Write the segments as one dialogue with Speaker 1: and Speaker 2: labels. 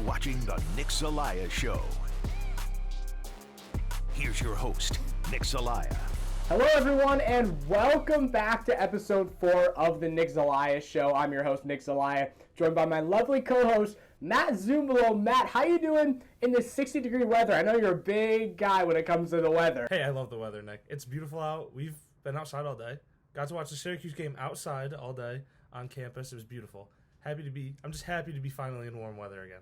Speaker 1: watching The Nick Zelaya Show. Here's your host, Nick Zelaya.
Speaker 2: Hello, everyone, and welcome back to episode 4 of The Nick Zelaya Show. I'm your host, Nick Zelaya, joined by my lovely co-host, Matt Zumbolo. Matt, how you doing in this 60-degree weather? I know you're a big guy when it comes to the weather.
Speaker 3: Hey, I love the weather, Nick. It's beautiful out. We've been outside all day. Got to watch the Syracuse game outside all day on campus. It was beautiful. I'm just happy to be finally in warm weather again.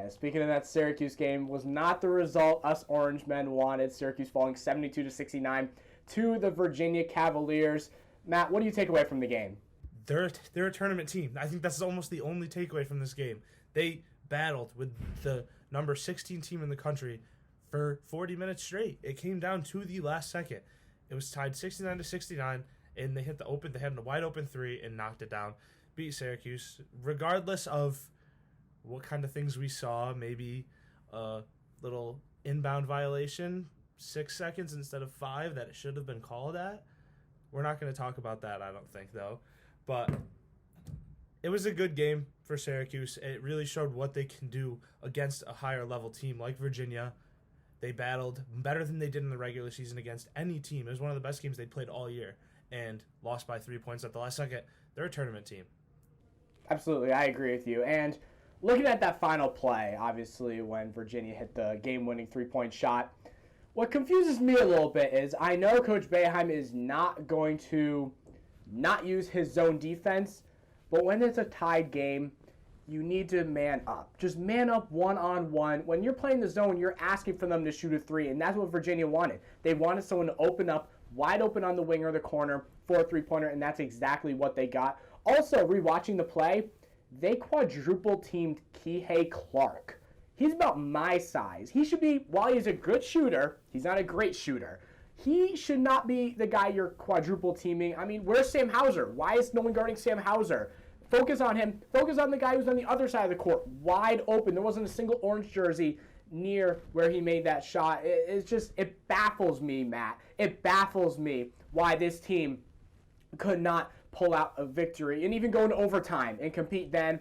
Speaker 2: Speaking of that Syracuse game, was not the result us Orange men wanted. Syracuse falling 72-69 to the Virginia Cavaliers. Matt, what do you take away from the game?
Speaker 3: They're a tournament team. I think that's almost the only takeaway from this game. They battled with the number 16 team in the country for 40 minutes straight. It came down to the last second. It was tied 69-69, and they had a wide open three and knocked it down. Beat Syracuse, regardless of what kind of things we saw. Maybe a little inbound violation, 6 seconds instead of 5 that it should have been called at. We're not going to talk about that, I don't think, though. But it was a good game for Syracuse. It really showed what they can do against a higher level team like Virginia. They battled better than they did in the regular season against any team. It was one of the best games they played all year and lost by 3 points at the last second. They're a tournament team.
Speaker 2: Absolutely, I agree with you. And looking at that final play, obviously, when Virginia hit the game-winning three-point shot, what confuses me a little bit is I know Coach Boeheim is not going to not use his zone defense, but when it's a tied game, you need to man up. Just man up one-on-one. When you're playing the zone, you're asking for them to shoot a three, and that's what Virginia wanted. They wanted someone to open up, wide open on the wing or the corner for a three-pointer, and that's exactly what they got. Also, rewatching the play, they quadruple-teamed Kihei Clark. He's about my size. He should be, while he's a good shooter, he's not a great shooter. He should not be the guy you're quadruple-teaming. I mean, where's Sam Hauser? Why is no one guarding Sam Hauser? Focus on him. Focus on the guy who's on the other side of the court, wide open. There wasn't a single orange jersey near where he made that shot. It baffles me, Matt. It baffles me why this team could not pull out a victory and even go into overtime and compete then.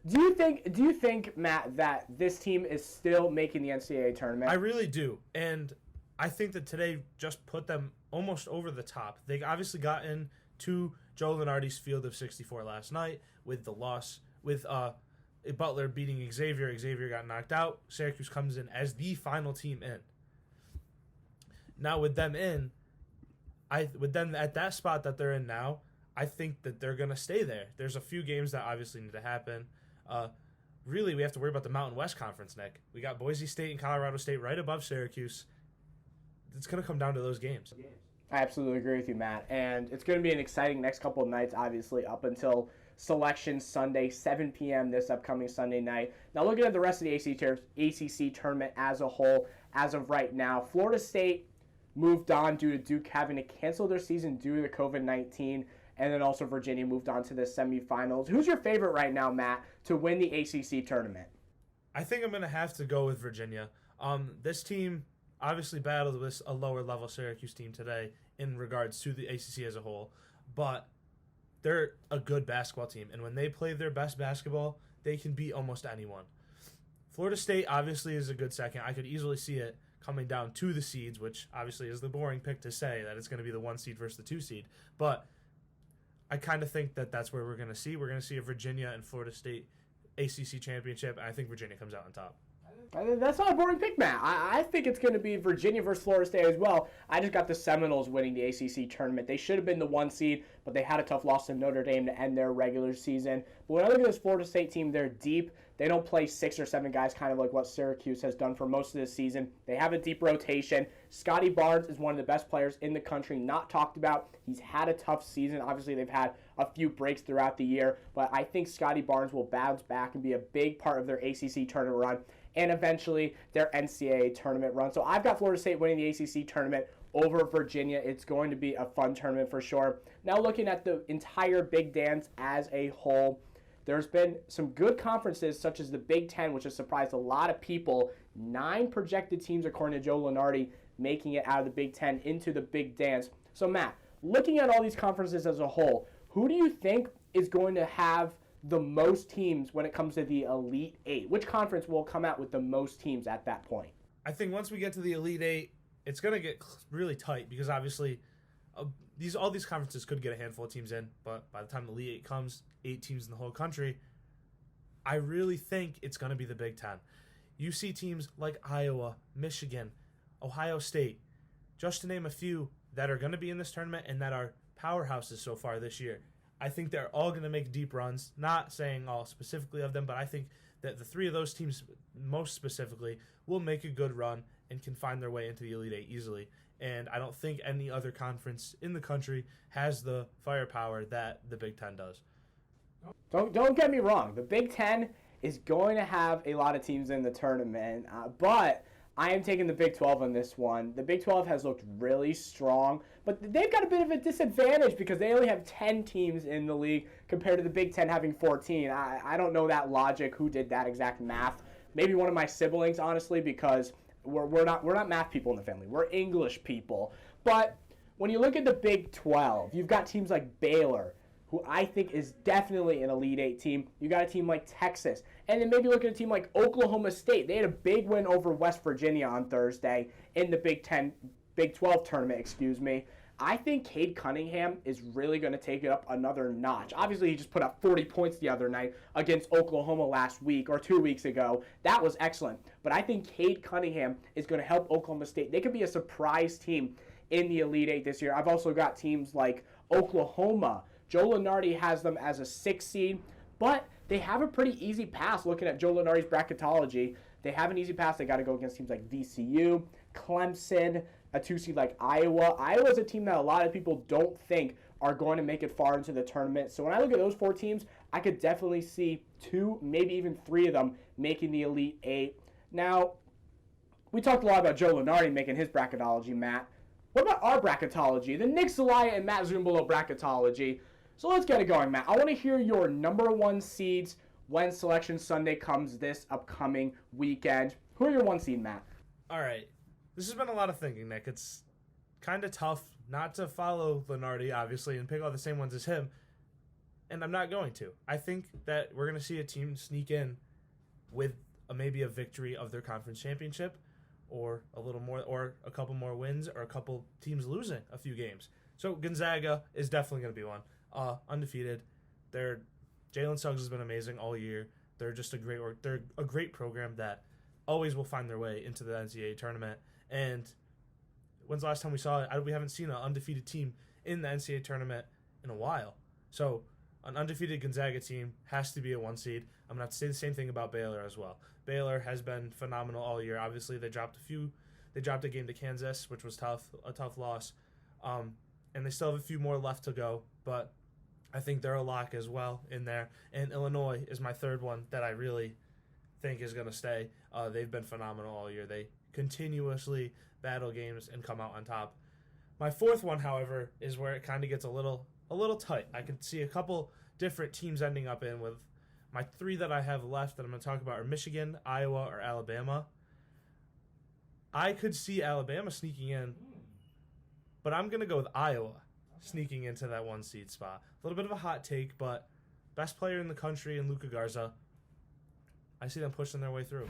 Speaker 2: Do you think, Matt, that this team is still making the NCAA tournament?
Speaker 3: I really do. And I think that today just put them almost over the top. They obviously got into Joe Lunardi's field of 64 last night with the loss, with Butler beating Xavier. Xavier got knocked out. Syracuse comes in as the final team in. Now with them at that spot that they're in now, I think that they're going to stay there. There's a few games that obviously need to happen. Really, we have to worry about the Mountain West Conference, Nick. We got Boise State and Colorado State right above Syracuse. It's going to come down to those games.
Speaker 2: I absolutely agree with you, Matt. And it's going to be an exciting next couple of nights, obviously, up until Selection Sunday, 7 p.m. this upcoming Sunday night. Now, looking at the rest of the ACC tournament as a whole, as of right now, Florida State moved on due to Duke having to cancel their season due to the COVID-19. And then also Virginia moved on to the semifinals. Who's your favorite right now, Matt, to win the ACC tournament?
Speaker 3: I think I'm going to have to go with Virginia. This team obviously battled with a lower-level Syracuse team today in regards to the ACC as a whole. But they're a good basketball team. And when they play their best basketball, they can beat almost anyone. Florida State obviously is a good second. I could easily see it coming down to the seeds, which obviously is the boring pick to say that it's going to be the 1 seed versus the 2 seed. But I kind of think that that's where we're going to see. We're going to see a Virginia and Florida State ACC championship, and I think Virginia comes out on top.
Speaker 2: That's not a boring pick, Matt. I think it's going to be Virginia versus Florida State as well. I just got the Seminoles winning the ACC tournament. They should have been the 1 seed, but they had a tough loss to Notre Dame to end their regular season. But when I look at this Florida State team, they're deep. They don't play 6 or 7 guys, kind of like what Syracuse has done for most of this season. They have a deep rotation. Scotty Barnes is one of the best players in the country, not talked about. He's had a tough season. Obviously, they've had a few breaks throughout the year, but I think Scotty Barnes will bounce back and be a big part of their ACC tournament run and eventually their NCAA tournament run. So I've got Florida State winning the ACC tournament over Virginia. It's going to be a fun tournament for sure. Now looking at the entire Big Dance as a whole, there's been some good conferences such as the Big Ten, which has surprised a lot of people. 9 projected teams, according to Joe Lunardi, making it out of the Big Ten into the Big Dance. So Matt, looking at all these conferences as a whole, who do you think is going to have the most teams when it comes to the Elite Eight? Which conference will come out with the most teams at that point?
Speaker 3: I think once we get to the Elite Eight, it's going to get really tight because obviously all these conferences could get a handful of teams in, but by the time the Elite Eight comes, 8 teams in the whole country, I really think it's going to be the Big Ten. You see teams like Iowa, Michigan, Ohio State, just to name a few that are going to be in this tournament and that are powerhouses so far this year. I think they're all going to make deep runs, not saying all specifically of them, but I think that the 3 of those teams most specifically will make a good run and can find their way into the Elite Eight easily. And I don't think any other conference in the country has the firepower that the Big Ten does.
Speaker 2: Don't get me wrong. The Big Ten is going to have a lot of teams in the tournament, but I am taking the Big 12 on this one. The Big 12 has looked really strong, but they've got a bit of a disadvantage because they only have 10 teams in the league compared to the Big 10 having 14. I don't know that logic, who did that exact math. Maybe one of my siblings, honestly, because we're not math people in the family. We're English people. But when you look at the Big 12, you've got teams like Baylor, who I think is definitely an Elite Eight team. You got a team like Texas. And then maybe look at a team like Oklahoma State. They had a big win over West Virginia on Thursday in the Big 12 tournament, I think Cade Cunningham is really going to take it up another notch. Obviously, he just put up 40 points the other night against Oklahoma last week or 2 weeks ago. That was excellent. But I think Cade Cunningham is going to help Oklahoma State. They could be a surprise team in the Elite Eight this year. I've also got teams like Oklahoma. Joe Lunardi has them as a 6 seed, but they have a pretty easy pass looking at Joe Lunardi's bracketology. They have an easy pass. They got to go against teams like VCU, Clemson, a 2 seed like Iowa. Iowa's a team that a lot of people don't think are going to make it far into the tournament. So when I look at those 4 teams, I could definitely see 2, maybe even 3 of them making the Elite Eight. Now, we talked a lot about Joe Lunardi making his bracketology, Matt. What about our bracketology? The Nick Zelaya and Matt Zumbolo bracketology. So let's get it going, Matt. I want to hear your number 1 seeds when Selection Sunday comes this upcoming weekend. Who are your 1 seed, Matt?
Speaker 3: All right. This has been a lot of thinking, Nick. It's kind of tough not to follow Lunardi, obviously, and pick all the same ones as him, and I'm not going to. I think that we're going to see a team sneak in with maybe a victory of their conference championship or a little more, or a couple more wins, or a couple teams losing a few games. So Gonzaga is definitely going to be one. Undefeated. Jalen Suggs has been amazing all year. They're just they're a great program that always will find their way into the NCAA tournament. And when's the last time we saw it? We haven't seen an undefeated team in the NCAA tournament in a while. So an undefeated Gonzaga team has to be a 1 seed. I'm going to have to say the same thing about Baylor as well. Baylor has been phenomenal all year. Obviously, they dropped a game to Kansas, which was a tough loss. And they still have a few more left to go, but I think they're a lock as well in there. And Illinois is my 3rd one that I really think is going to stay. They've been phenomenal all year. They continuously battle games and come out on top. My 4th one, however, is where it kind of gets a little tight. I can see a couple different teams ending up in with my 3 that I have left that I'm going to talk about are Michigan, Iowa, or Alabama. I could see Alabama sneaking in, but I'm going to go with Iowa sneaking into that 1 seed spot. A little bit of a hot take, but best player in the country in Luka Garza. I see them pushing their way through.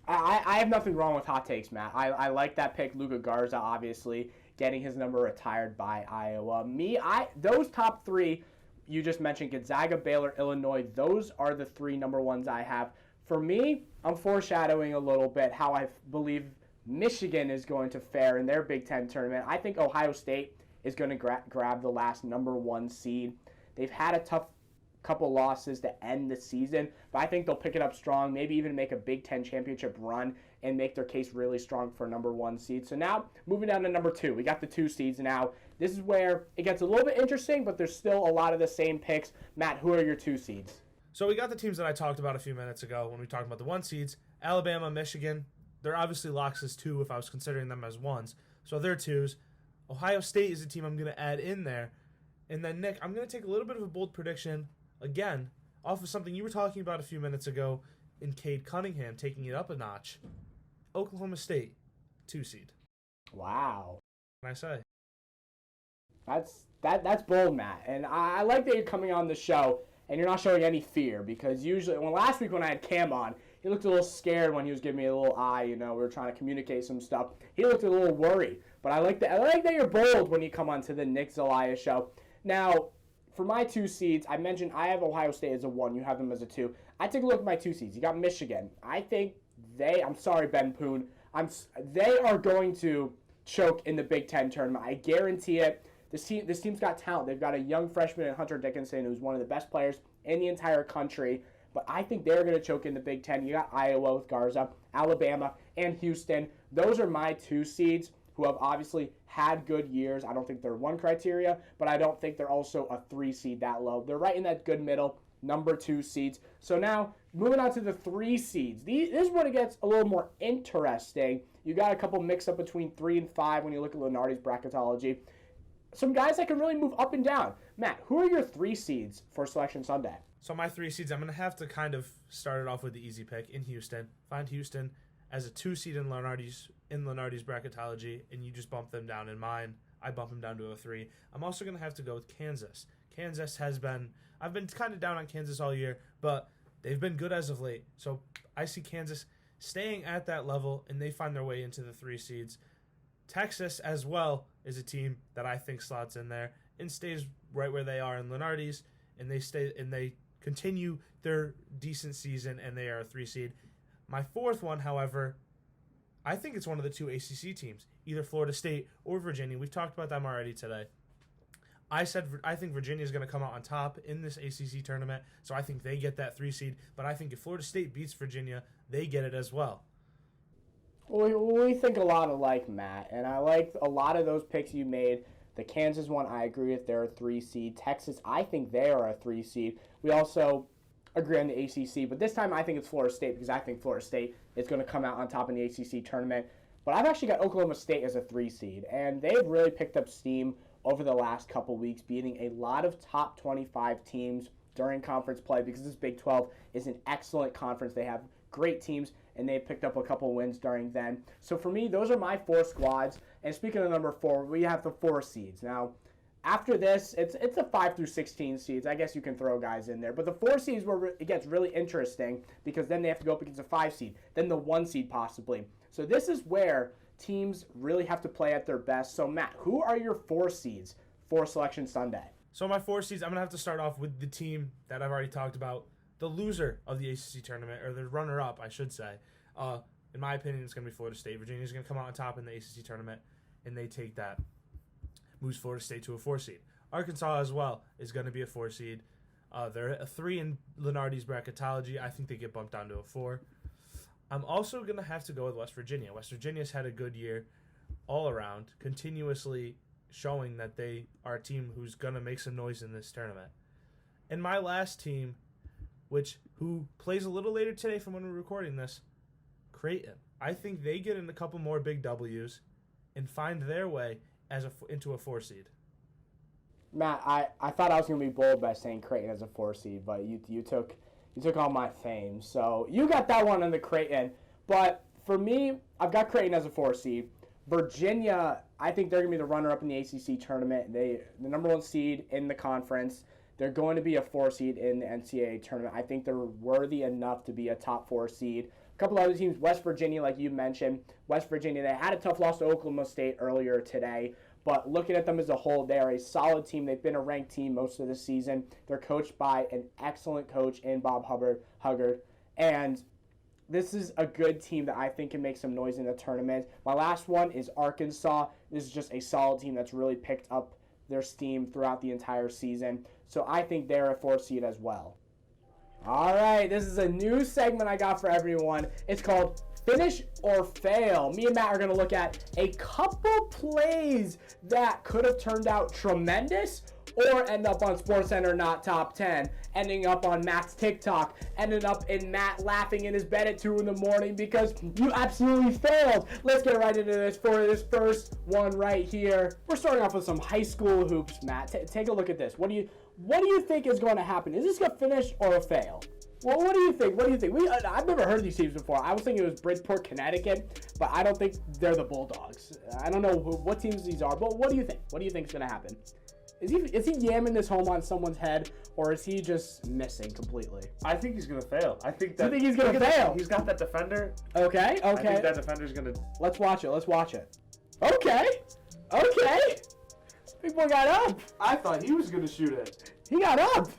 Speaker 2: I have nothing wrong with hot takes, Matt. I like that pick, Luka Garza, obviously, getting his number retired by Iowa. Those top 3 you just mentioned, Gonzaga, Baylor, Illinois, those are the 3 number 1s I have. For me, I'm foreshadowing a little bit how I believe Michigan is going to fare in their Big Ten tournament. I think Ohio State is going to grab the last number 1 seed. They've had a tough couple losses to end the season, but I think they'll pick it up strong, maybe even make a Big Ten championship run and make their case really strong for number 1 seed. So now, moving down to number 2, we got the 2 seeds now. This is where it gets a little bit interesting, but there's still a lot of the same picks. Matt, who are your 2 seeds?
Speaker 3: So we got the teams that I talked about a few minutes ago when we talked about the 1 seeds. Alabama, Michigan, they're obviously locks as 2 if I was considering them as 1s. So they're 2s. Ohio State is a team I'm going to add in there. And then, Nick, I'm going to take a little bit of a bold prediction, again, off of something you were talking about a few minutes ago in Cade Cunningham, taking it up a notch. Oklahoma State, 2 seed.
Speaker 2: Wow.
Speaker 3: What can I say?
Speaker 2: That's bold, Matt. And I like that you're coming on the show and you're not showing any fear, because usually, last week when I had Cam on, he looked a little scared when he was giving me a little eye, we were trying to communicate some stuff. He looked a little worried, but I like that you're bold when you come onto the Nick Zelaya show. Now, for my 2 seeds, I mentioned I have Ohio State as a 1, you have them as a 2. I take a look at my 2 seeds. You got Michigan. I think I'm sorry, Ben Poon, they are going to choke in the Big Ten tournament. I guarantee it. This team's got talent. They've got a young freshman in Hunter Dickinson who's one of the best players in the entire country. But I think they're going to choke in the Big Ten. You got Iowa with Garza, Alabama, and Houston. Those are my 2 seeds who have obviously had good years. I don't think they're 1 criteria, but I don't think they're also a 3 seed that low. They're right in that good middle, number 2 seeds. So now, moving on to the 3 seeds. This is when it gets a little more interesting. You got a couple mix up between 3 and 5 when you look at Lunardi's bracketology. Some guys that can really move up and down. Matt, who are your 3 seeds for Selection Sunday?
Speaker 3: So my 3 seeds, I'm going to have to kind of start it off with the easy pick in Houston. Find Houston as a 2 seed in Lunardi's bracketology, and you just bump them down in mine. I bump them down to a 3. I'm also going to have to go with Kansas. I've been kind of down on Kansas all year, but they've been good as of late. So I see Kansas staying at that level, and they find their way into the 3 seeds. Texas as well is a team that I think slots in there and stays right where they are in Lunardi's, and they continue their decent season, and they are a 3 seed. My 4th one, however, I think it's one of the 2 ACC teams, either Florida State or Virginia. We've talked about them already today. I think Virginia is going to come out on top in this ACC tournament, so I think they get that 3 seed. But I think if Florida State beats Virginia, they get it as well.
Speaker 2: We think a lot alike, Matt, and I like a lot of those picks you made. The Kansas one, I agree with. They're a 3 seed. Texas, I think they are a 3 seed. We also agree on the ACC, but this time I think it's Florida State, because I think Florida State is going to come out on top in the ACC tournament. But I've actually got Oklahoma State as a 3 seed, and they've really picked up steam over the last couple weeks, beating a lot of top 25 teams during conference play, because this Big 12 is an excellent conference. They have great teams, and they've picked up a couple wins during then. So for me, those are my 4 squads. And speaking of number 4, we have the 4 seeds. Now, after this, it's a 5 through 16 seeds. I guess you can throw guys in there. But the 4 seeds where it gets really interesting, because then they have to go up against a 5 seed, then the 1 seed possibly. So this is where teams really have to play at their best. So Matt, who are your 4 seeds for Selection Sunday?
Speaker 3: So my 4 seeds, I'm going to have to start off with the team that I've already talked about, the loser of the ACC tournament, or the runner-up, I should say. In my opinion, it's going to be Florida State. Virginia's going to come out on top in the ACC tournament, and they take that. Moves Florida State to a 4 seed. Arkansas as well is going to be a 4 seed. They're a 3 in Lunardi's bracketology. I think they get bumped down to a 4. I'm also going to have to go with West Virginia. West Virginia's had a good year all around, continuously showing that they are a team who's going to make some noise in this tournament. And my last team, who plays a little later today from when we're recording this, Creighton. I think they get in a couple more big W's and find their way into a 4 seed.
Speaker 2: Matt, I thought I was going to be bold by saying Creighton as a 4 seed, but you took all my fame. So you got that one on the Creighton. But for me, I've got Creighton as a 4 seed. Virginia, I think they're going to be the runner-up in the ACC tournament. The number 1 seed in the conference. They're going to be a 4 seed in the NCAA tournament. I think they're worthy enough to be a top 4 seed. A couple other teams, West Virginia, like you mentioned. West Virginia, they had a tough loss to Oklahoma State earlier today. But looking at them as a whole, they're a solid team. They've been a ranked team most of the season. They're coached by an excellent coach in Bob Huggard. And this is a good team that I think can make some noise in the tournament. My last one is Arkansas. This is just a solid team that's really picked up their steam throughout the entire season. So I think they're a 4 seed as well. All right, this is a new segment I got for everyone. It's called Finish or Fail. Me and Matt are going to look at a couple plays that could have turned out tremendous or end up on SportsCenter not top 10, ending up on Matt's TikTok, ending up in Matt laughing in his bed at 2 in the morning because you absolutely failed. Let's get right into this for this first one right here. We're starting off with some high school hoops, Matt. Take a look at this. What do you think is going to happen? Is this a finish or a fail? Well, what do you think? I've never heard of these teams before. I was thinking it was Bridgeport, Connecticut, but I don't think they're the Bulldogs. I don't know what teams these are, but what do you think? What do you think is going to happen? Is he yamming this home on someone's head, or is he just missing completely?
Speaker 4: I think he's going to fail. I think that.
Speaker 2: You think he's going to fail?
Speaker 4: He's got that defender.
Speaker 2: Okay.
Speaker 4: I think that defender's going to.
Speaker 2: Let's watch it. Okay. Big boy got up.
Speaker 4: I thought he was going to shoot it.
Speaker 2: He got up.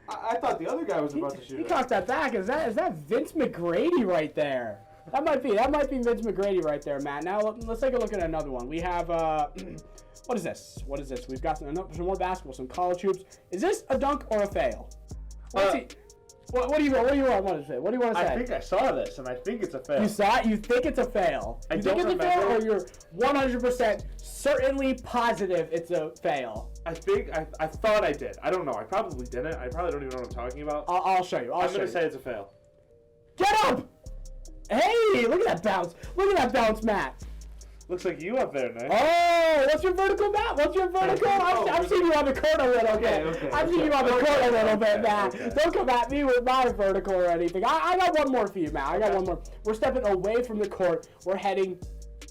Speaker 4: I thought the other guy was about to shoot
Speaker 2: He
Speaker 4: it.
Speaker 2: cocked that back. Is that Vince McGrady right there? That might be Vince McGrady right there, Matt. Now let's take a look at another one. We have what is this? We've got some more basketball, some college hoops. Is this a dunk or a fail? What do you want to say? What do you want to say?
Speaker 4: I think I saw this, and I think it's a fail.
Speaker 2: You saw it? You think it's a fail?
Speaker 4: I
Speaker 2: you think
Speaker 4: don't
Speaker 2: it's a fail, or
Speaker 4: remember.
Speaker 2: you're 100% certainly positive it's a fail?
Speaker 4: I thought I did. I don't know. I probably didn't. I probably don't even know what I'm talking about.
Speaker 2: I'll show you.
Speaker 4: I'm going to say it's a fail.
Speaker 2: Get up! Hey, look at that bounce. Matt.
Speaker 4: Looks like you up there, Nick.
Speaker 2: Oh, what's your vertical, Matt? I've seen you on the court a little bit.
Speaker 4: Okay.
Speaker 2: I've seen you on the court a little bit, Matt.
Speaker 4: Okay.
Speaker 2: Don't come at me with my vertical or anything. I got one more for you, Matt. I got one more. We're stepping away from the court. We're heading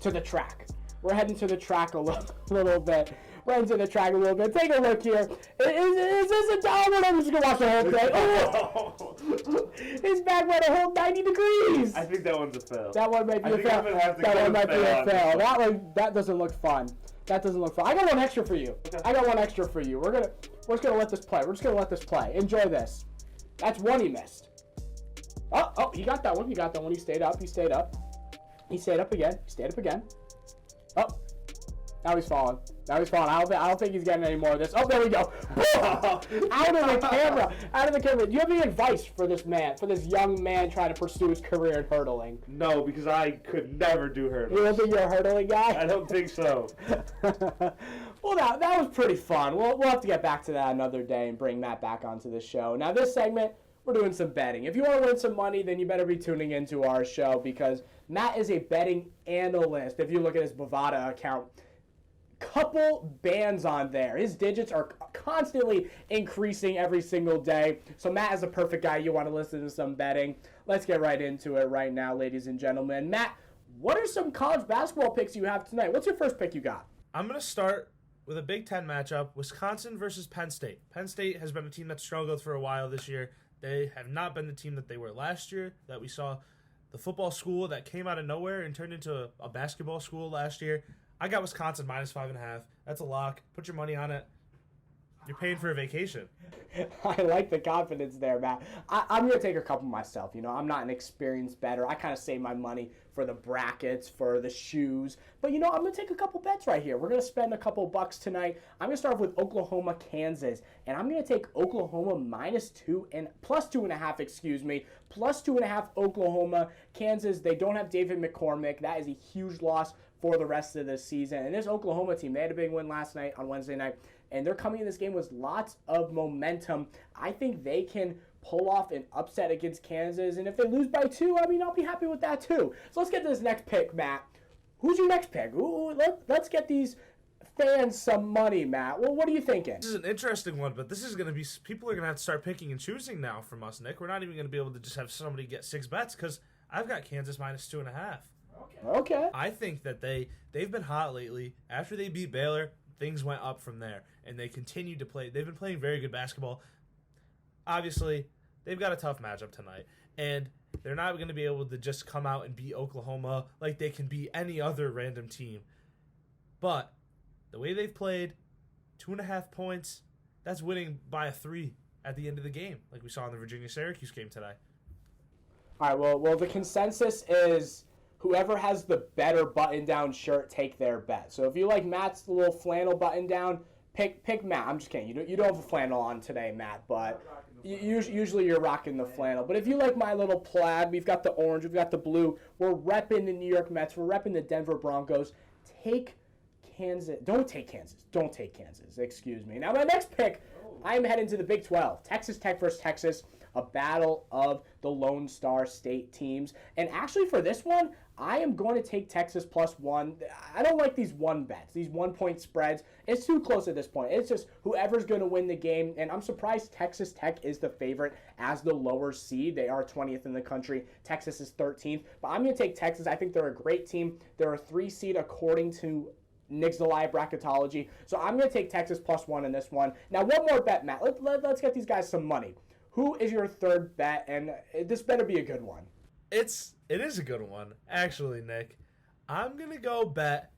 Speaker 2: to the track. We're heading to the track a little bit. Take a look here. Is this a dollar? I'm just going to watch the whole thing. Oh! His back went a whole 90 degrees.
Speaker 4: I think that one's a fail.
Speaker 2: That one might be a fail.
Speaker 4: I'm gonna have to
Speaker 2: That
Speaker 4: go
Speaker 2: one might be a
Speaker 4: fail.
Speaker 2: fail. That doesn't look fun. I got one extra for you. We're just gonna let this play. Enjoy this. That's one he missed. Oh, he got that one. He stayed up. He stayed up again. Oh, now he's falling. I don't think he's getting any more of this. Oh, there we go. Out of the camera. Do you have any advice for this young man trying to pursue his career in hurdling?
Speaker 4: No, because I could never do hurdles.
Speaker 2: You don't think you're a hurdling guy?
Speaker 4: I don't think so.
Speaker 2: Well, that was pretty fun. We'll have to get back to that another day and bring Matt back onto the show. Now, this segment, we're doing some betting. If you want to win some money, then you better be tuning into our show because Matt is a betting analyst. If you look at his Bovada account, couple bands on there. His digits are constantly increasing every single day. So Matt is a perfect guy. You want to listen to some betting. Let's get right into it right now, ladies and gentlemen. Matt, what are some college basketball picks you have tonight? What's your first pick you got?
Speaker 3: I'm going to start with a Big Ten matchup, Wisconsin versus Penn State. Penn State has been a team that struggled for a while this year. They have not been the team that they were last year, that we saw the football school that came out of nowhere and turned into a basketball school last year. I got Wisconsin -5.5. That's a lock. Put your money on it. You're paying for a vacation.
Speaker 2: I like the confidence there, Matt. I'm going to take a couple myself. I'm not an experienced bettor. I kind of save my money for the brackets, for the shoes. But, I'm going to take a couple bets right here. We're going to spend a couple bucks tonight. I'm going to start with Oklahoma, Kansas. And I'm going to take Oklahoma plus 2.5, plus 2.5 Oklahoma. Kansas, they don't have David McCormick. That is a huge loss for the rest of the season. And this Oklahoma team, they had a big win last night on Wednesday night. And they're coming in this game with lots of momentum. I think they can pull off an upset against Kansas. And if they lose by 2, I'll be happy with that too. So let's get to this next pick, Matt. Who's your next pick? Let's get these fans some money, Matt. Well, what are you thinking?
Speaker 3: This is an interesting one, but this is going to be, people are going to have to start picking and choosing now from us, Nick. We're not even going to be able to just have somebody get 6 bets because I've got Kansas -2.5.
Speaker 2: Okay.
Speaker 3: I think that they've been hot lately. After they beat Baylor, things went up from there, and they continued to play. They've been playing very good basketball. Obviously, they've got a tough matchup tonight, and they're not going to be able to just come out and beat Oklahoma like they can beat any other random team. But the way they've played, 2.5 points, that's winning by a 3 at the end of the game, like we saw in the Virginia-Syracuse game today.
Speaker 2: All right, well, the consensus is whoever has the better button-down shirt, take their bet. So if you like Matt's little flannel button-down, pick Matt. I'm just kidding. You don't have a flannel on today, Matt, but usually you're rocking the flannel. But if you like my little plaid, we've got the orange, we've got the blue. We're repping the New York Mets. We're repping the Denver Broncos. Take Kansas. Don't take Kansas. Excuse me. Now, my next pick, I'm heading to the Big 12. Texas Tech versus Texas. A battle of the Lone Star State teams. And actually for this one, I am going to take Texas +1. I don't like these 1 bets, these 1-point spreads. It's too close at this point. It's just whoever's going to win the game. And I'm surprised Texas Tech is the favorite as the lower seed. They are 20th in the country. Texas is 13th. But I'm going to take Texas. I think they're a great team. They're a 3 seed according to Nick Zelaya bracketology. So I'm going to take Texas +1 in this one. Now, one more bet, Matt. Let's get these guys some money. Who is your third bet? And this better be a good one.
Speaker 3: It is a good one, actually, Nick. I'm going to go bet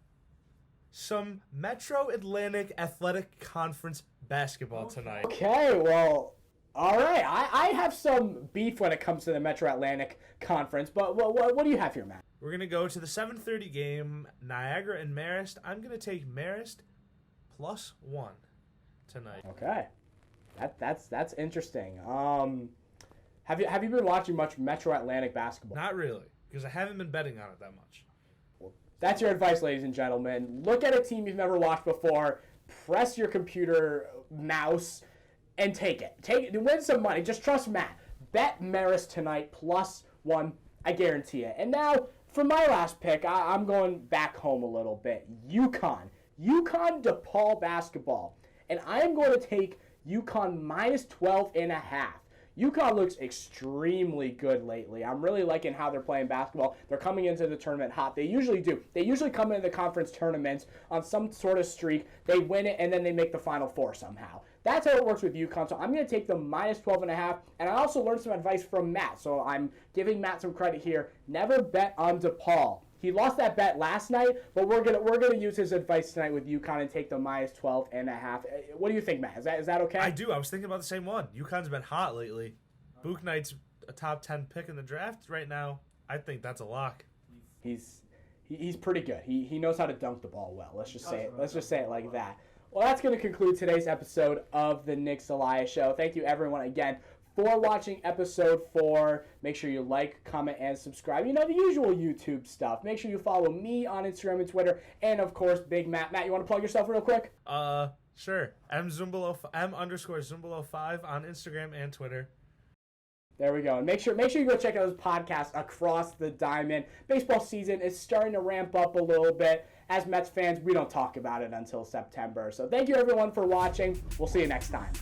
Speaker 3: some Metro Atlantic Athletic Conference basketball tonight.
Speaker 2: Okay, well, all right. I have some beef when it comes to the Metro Atlantic Conference, but what do you have here, Matt?
Speaker 3: We're going to go to the 7:30 game, Niagara and Marist. I'm going to take Marist +1 tonight.
Speaker 2: Okay. That's interesting. Have you been watching much Metro Atlantic basketball?
Speaker 3: Not really, because I haven't been betting on it that much.
Speaker 2: That's your advice, ladies and gentlemen. Look at a team you've never watched before, press your computer mouse, and take it. Win some money. Just trust Matt. Bet Marist tonight +1. I guarantee it. And now, for my last pick, I'm going back home a little bit. UConn DePaul basketball. And I'm going to take UConn -12.5. UConn looks extremely good lately. I'm really liking how they're playing basketball. They're coming into the tournament hot. They usually do. They usually come into the conference tournaments on some sort of streak. They win it, and then they make the Final Four somehow. That's how it works with UConn. So I'm going to take them -12.5. And I also learned some advice from Matt. So I'm giving Matt some credit here. Never bet on DePaul. He lost that bet last night, but we're gonna use his advice tonight with UConn and take the -12.5. What do you think, Matt? Is that okay?
Speaker 3: I do. I was thinking about the same one. UConn's been hot lately. Book Knight's a top 10 pick in the draft right now. I think that's a lock.
Speaker 2: He's pretty good. He knows how to dunk the ball well. Let's just say it like that. Well, that's going to conclude today's episode of the Nick Zelaya Show. Thank you, everyone, again, for watching episode 4. Make sure you like, comment, and subscribe. You know, the usual YouTube stuff. Make sure you follow me on Instagram and Twitter. And, of course, Big Matt. Matt, you want to plug yourself real quick?
Speaker 3: Sure. M_Zumbolo5 on Instagram and Twitter.
Speaker 2: There we go. And make sure you go check out those podcasts across the diamond. Baseball season is starting to ramp up a little bit. As Mets fans, we don't talk about it until September. So thank you, everyone, for watching. We'll see you next time.